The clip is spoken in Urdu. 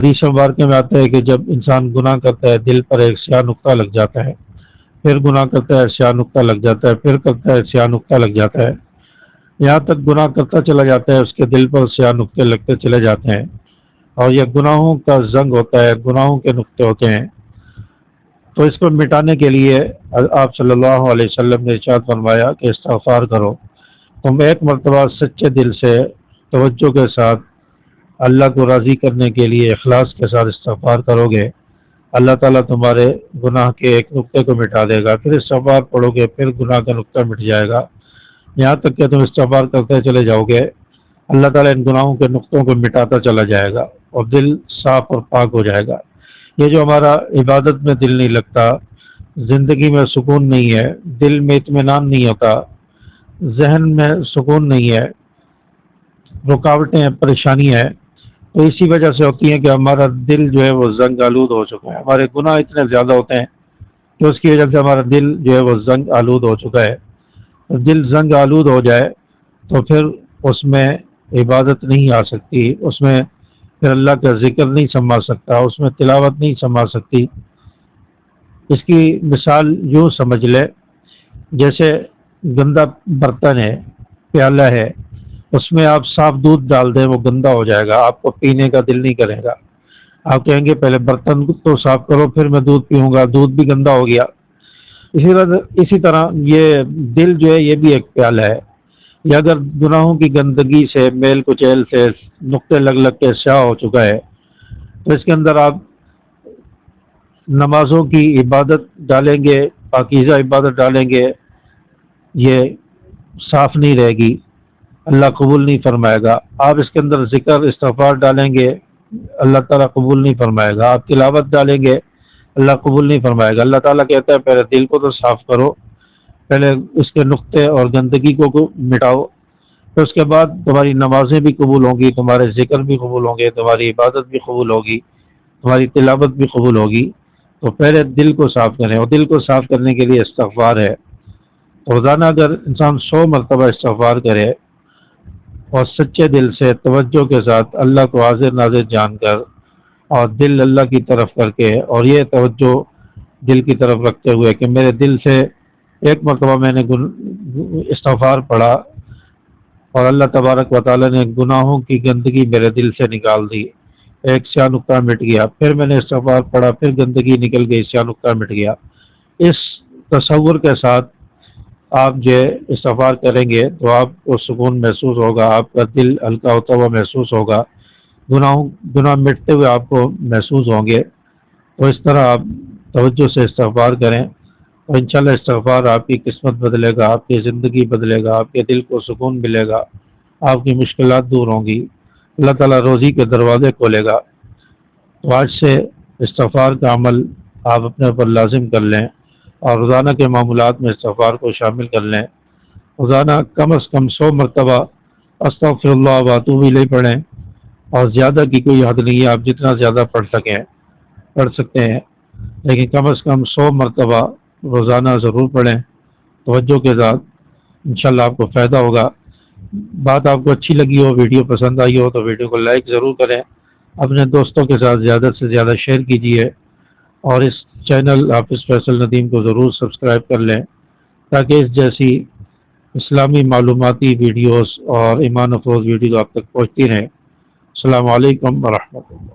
حدیث مبارکہ میں آتا ہے کہ جب انسان گناہ کرتا ہے دل پر ایک سیاہ نقطہ لگ جاتا ہے، پھر گناہ کرتا ہے سیاہ نقطہ لگ جاتا ہے، پھر کرتا ہے سیاہ نقطہ لگ جاتا ہے، یہاں تک گناہ کرتا چلا جاتا ہے، اس کے دل پر سیاہ نقطے لگتے چلے جاتے ہیں، اور یہ گناہوں کا زنگ ہوتا ہے، گناہوں کے نقطے ہوتے ہیں۔ تو اس کو مٹانے کے لیے آپ صلی اللہ علیہ وسلم نے ارشاد فرمایا کہ استغفار کرو۔ تم ایک مرتبہ سچے دل سے توجہ کے ساتھ اللہ کو راضی کرنے کے لیے اخلاص کے ساتھ استغفار کرو گے، اللہ تعالیٰ تمہارے گناہ کے ایک نقطے کو مٹا دے گا، پھر استغفار پڑھو گے، پھر گناہ کا نقطہ مٹ جائے گا، یہاں تک کہ تم استغفار کرتے چلے جاؤ گے، اللہ تعالیٰ ان گناہوں کے نقطوں کو مٹاتا چلا جائے گا اور دل صاف اور پاک ہو جائے گا۔ یہ جو ہمارا عبادت میں دل نہیں لگتا، زندگی میں سکون نہیں ہے، دل میں اطمینان نہیں ہوتا، ذہن میں سکون نہیں ہے، رکاوٹیں پریشانی ہے، تو اسی وجہ سے ہوتی ہیں کہ ہمارا دل جو ہے وہ زنگ آلود ہو چکا ہے، ہمارے گناہ اتنے زیادہ ہوتے ہیں کہ اس کی وجہ سے ہمارا دل جو ہے وہ زنگ آلود ہو چکا ہے۔ دل زنگ آلود ہو جائے تو پھر اس میں عبادت نہیں آ سکتی، اس میں پھر اللہ کا ذکر نہیں سنبھال سکتا، اس میں تلاوت نہیں سنبھال سکتی۔ اس کی مثال یوں سمجھ لے، جیسے گندا برتن ہے، پیالہ ہے، اس میں آپ صاف دودھ ڈال دیں وہ گندا ہو جائے گا، آپ کو پینے کا دل نہیں کرے گا، آپ کہیں گے پہلے برتن تو صاف کرو پھر میں دودھ پیوں گا، دودھ بھی گندا ہو گیا۔ اسی طرح یہ دل جو ہے یہ بھی ایک پیالہ ہے، یہ اگر گناہوں کی گندگی سے، میل کچیل سے، نقطے لگ لگ کے سیاہ ہو چکا ہے، تو اس کے اندر آپ نمازوں کی عبادت ڈالیں گے، پاکیزہ عبادت ڈالیں گے، یہ صاف نہیں رہے گی، اللہ قبول نہیں فرمائے گا۔ آپ اس کے اندر ذکر استغفار ڈالیں گے، اللہ تعالیٰ قبول نہیں فرمائے گا۔ آپ تلاوت ڈالیں گے، اللہ قبول نہیں فرمائے گا۔ اللہ تعالیٰ کہتا ہے پہلے دل کو تو صاف کرو، پہلے اس کے نقطے اور گندگی کو مٹاؤ، پھر اس کے بعد تمہاری نمازیں بھی قبول ہوں گی، تمہارے ذکر بھی قبول ہوں گے، تمہاری عبادت بھی قبول ہوگی، تمہاری تلاوت بھی قبول ہوگی۔ تو پہلے دل کو صاف کریں، اور دل کو صاف کرنے کے لیے استغفار ہے۔ روزانہ اگر انسان 100 مرتبہ استغفار کرے اور سچے دل سے توجہ کے ساتھ اللہ کو حاضر ناظر جان کر اور دل اللہ کی طرف کر کے، اور یہ توجہ دل کی طرف رکھتے ہوئے کہ میرے دل سے ایک مرتبہ میں نے استغفار پڑھا اور اللہ تبارک و تعالیٰ نے گناہوں کی گندگی میرے دل سے نکال دی، ایک سیاہ نقطہ مٹ گیا، پھر میں نے استغفار پڑھا، پھر گندگی نکل گئی، سیاہ نقطہ مٹ گیا، اس تصور کے ساتھ آپ جو استغفار کریں گے تو آپ کو سکون محسوس ہوگا، آپ کا دل ہلکا ہوتا ہوا محسوس ہوگا، گناہ مٹتے ہوئے آپ کو محسوس ہوں گے۔ تو اس طرح آپ توجہ سے استغفار کریں، اور انشاءاللہ استغفار آپ کی قسمت بدلے گا، آپ کی زندگی بدلے گا، آپ کے دل کو سکون ملے گا، آپ کی مشکلات دور ہوں گی، اللہ تعالیٰ روزی کے دروازے کھولے گا۔ تو آج سے استغفار کا عمل آپ اپنے اوپر لازم کر لیں، اور روزانہ کے معمولات میں استغفار کو شامل کر لیں۔ روزانہ کم از کم 100 مرتبہ استغفر اللہ و اتوب الیہ پڑھیں، اور زیادہ کی کوئی حد نہیں ہے، آپ جتنا زیادہ پڑھ سکتے ہیں، لیکن کم از کم 100 مرتبہ روزانہ ضرور پڑھیں توجہ کے ساتھ، انشاءاللہ آپ کو فائدہ ہوگا۔ بات آپ کو اچھی لگی ہو، ویڈیو پسند آئی ہو تو ویڈیو کو لائک ضرور کریں، اپنے دوستوں کے ساتھ زیادہ سے زیادہ شیئر کیجیے، اور اس چینل حافظ فیصل ندیم کو ضرور سبسکرائب کر لیں تاکہ اس جیسی اسلامی معلوماتی ویڈیوز اور ایمان افروز ویڈیو آپ تک پہنچتی رہیں۔ السلام علیکم ورحمۃ اللہ۔